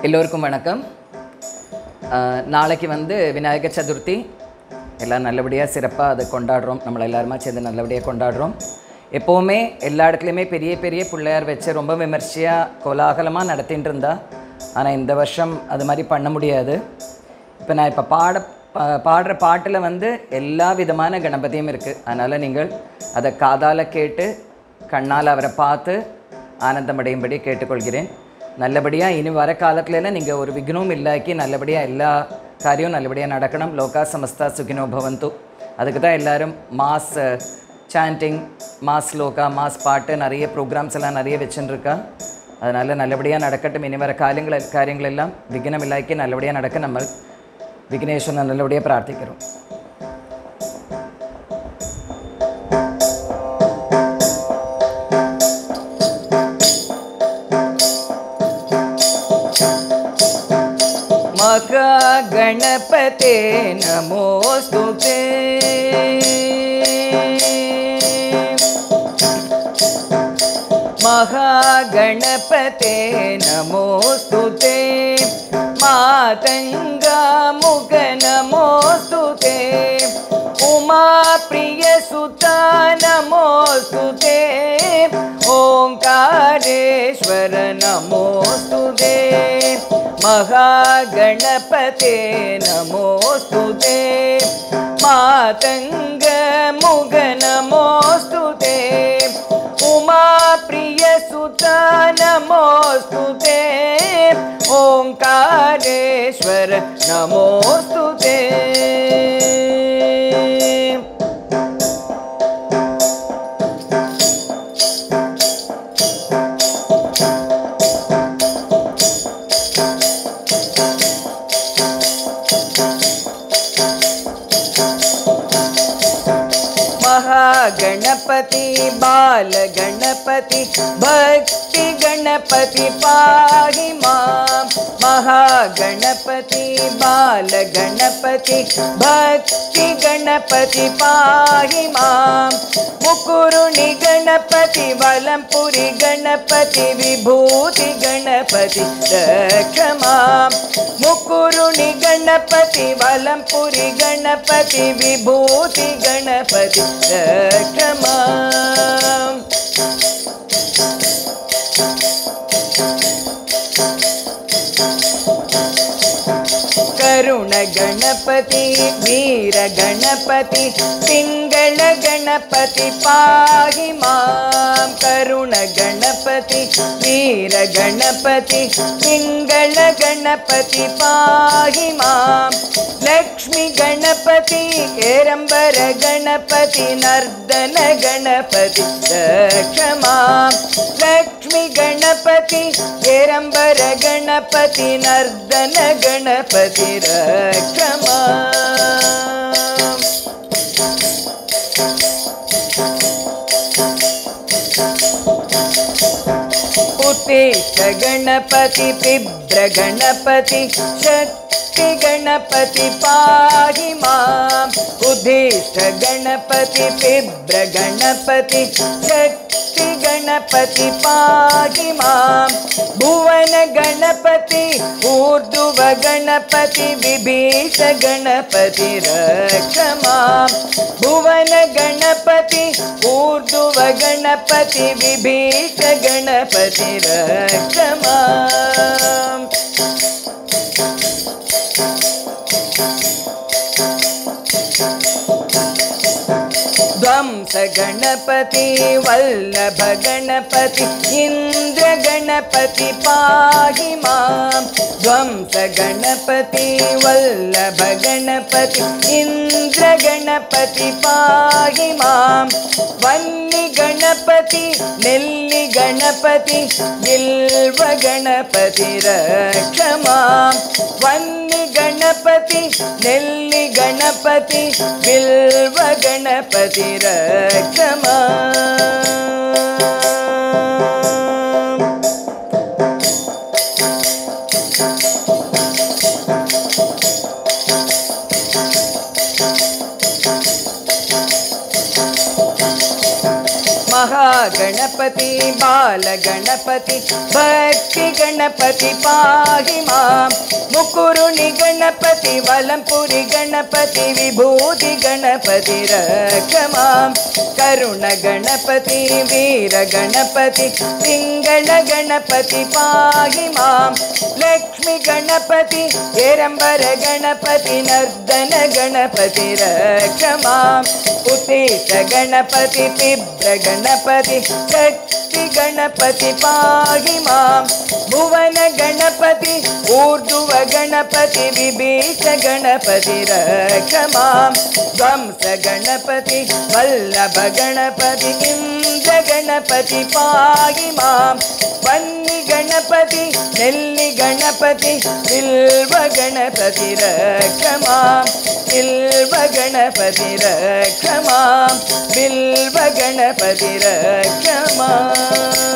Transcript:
எல்லோருக்கும் வணக்கம். நாளைக்கு விநாயகர் சதுர்த்தி. எல்லாம் நல்லபடியாக சிறப்பாக அதை கொண்டாடுறோம். நம்மளை எல்லாருமா சேர்ந்து நல்லபடியாக கொண்டாடுறோம். எப்போவுமே எல்லா இடத்துலையுமே பெரிய பெரிய பிள்ளையார் வச்சு ரொம்ப விமர்சையாக கோலாகலமாக நடத்திட்டு இருந்தா. ஆனால் இந்த வருஷம் அது மாதிரி பண்ண முடியாது. இப்போ நான் பாடுற பாட்டில் எல்லா விதமான கணபதியும் இருக்குது. அதனால் நீங்கள் அதை காதால் கேட்டு கண்ணால் அவரை பார்த்து ஆனந்தமடையும்படி கேட்டுக்கொள்கிறேன். நல்லபடியாக இனி வர காலத்துலலாம் நீங்கள் ஒரு விக்னமும் இல்லாக்கி நல்லபடியாக எல்லா காரியம் நல்லபடியாக நடக்கணும். லோகா சமஸ்தா சுகினோ பவந்து. அதுக்கு தான் எல்லோரும் மாஸ் சாண்டிங், மாஸ் லோகா, மாஸ் பாட்டு நிறைய ப்ரோக்ராம்ஸ் எல்லாம் நிறைய வச்சுருக்கா. அதனால் நல்லபடியாக நடக்கட்டும். இனி வர காரியங்கள் எல்லாம் விக்னம் இல்லாக்கி நல்லபடியாக நடக்க நம்ம விக்னேஸ்வரனை நல்லபடியாக பிரார்த்திக்கிறோம். महागणपते नमोस्तुते. महागणपते नमोस्तुते. मातङ्गामुख नमोस्तुते. उमाप्रियसुता नमोस्तुते. ओंकारेश्वर नमोस्तुते. महागणपते नमोस्तुते. मातङ्गमुख नमोस्तुते. उमाप्रियसुता नमोस्तुते. ओंकारेश्वर नमोस्तुते. महागणपति बाल गणपति भक्ति गणपति पाहि मां. महागणपति बाल गणपति भक्ति गणपति पाहि मां. मुकुरुणि गणपति वलंपुरी गणपति विभूति गणपति रक्ष मां. मुकुरुणि गणपति वलंपुरी गणपति विभूति गणपति रक्ष मां. करुण गणपति वीर गणपति पिंगल गणपति पाहि मां. करुण गणपति वीर गणपति पिंगल गणपति पाहि मां. लक्ष्मी गणपति हेरंबर गणपति नर्दन गणपति रक्ष मां. लक्ष्मी गणपति हेरंबर गणपति नर्दन गणपति रक्ष मां. उत्तिष्ठ गणपति बिभ्र गणपति शक्ति गणपति पाहि मां. उद्दिष्ट गणपति बिभ्र गणपति शक्ति गणपति पाहि मां. भुवन गणपति ऊर्ध्व गणपति विभीष गणपति रक्ष मां. भुवन गणपति ऊर्ध्व गणपति विभीष गणपति रक्ष मां. ध्वंस गणपति वल्लभ गणपति इंद्र गणपति पाहि मां. ध्वंस गणपति वल्लभ गणपति इंद्र गणपति पाहि मां. वन्नी गणपति नेल्ली गणपति बिल्व गणपति रक्ष मां. वन्नी गणपति नेल्ली गणपति बिल्व गणपति रक्ष मां. गणपति बाल गणपति भक्ति गणपति पाहि मां मुकुरुणि गणपति वलंपुरी गणपति विभूति गणपति रक्ष मां करुण गणपति वीर गणपति पिंगल गणपति पाहि मां लक्ष्मी गणपति हेरंबर गणपति नर्दन गणपति रक्ष मां उतित गणपति तीव्र गणपति शक्ति गणपति पाहि मां भुवन गणपति ऊर्ध्व गणपति विभीष गणपति रक्ष मां ध्वंस गणपति वल्लभ गणपति इंद्र गणपति पाहि मां वन्नी गणपति नेल्ली गणपति बिल्व गणपति रक्ष मां बिल्व गणपति रक्ष मां बिल्व गणपति रक्ष मां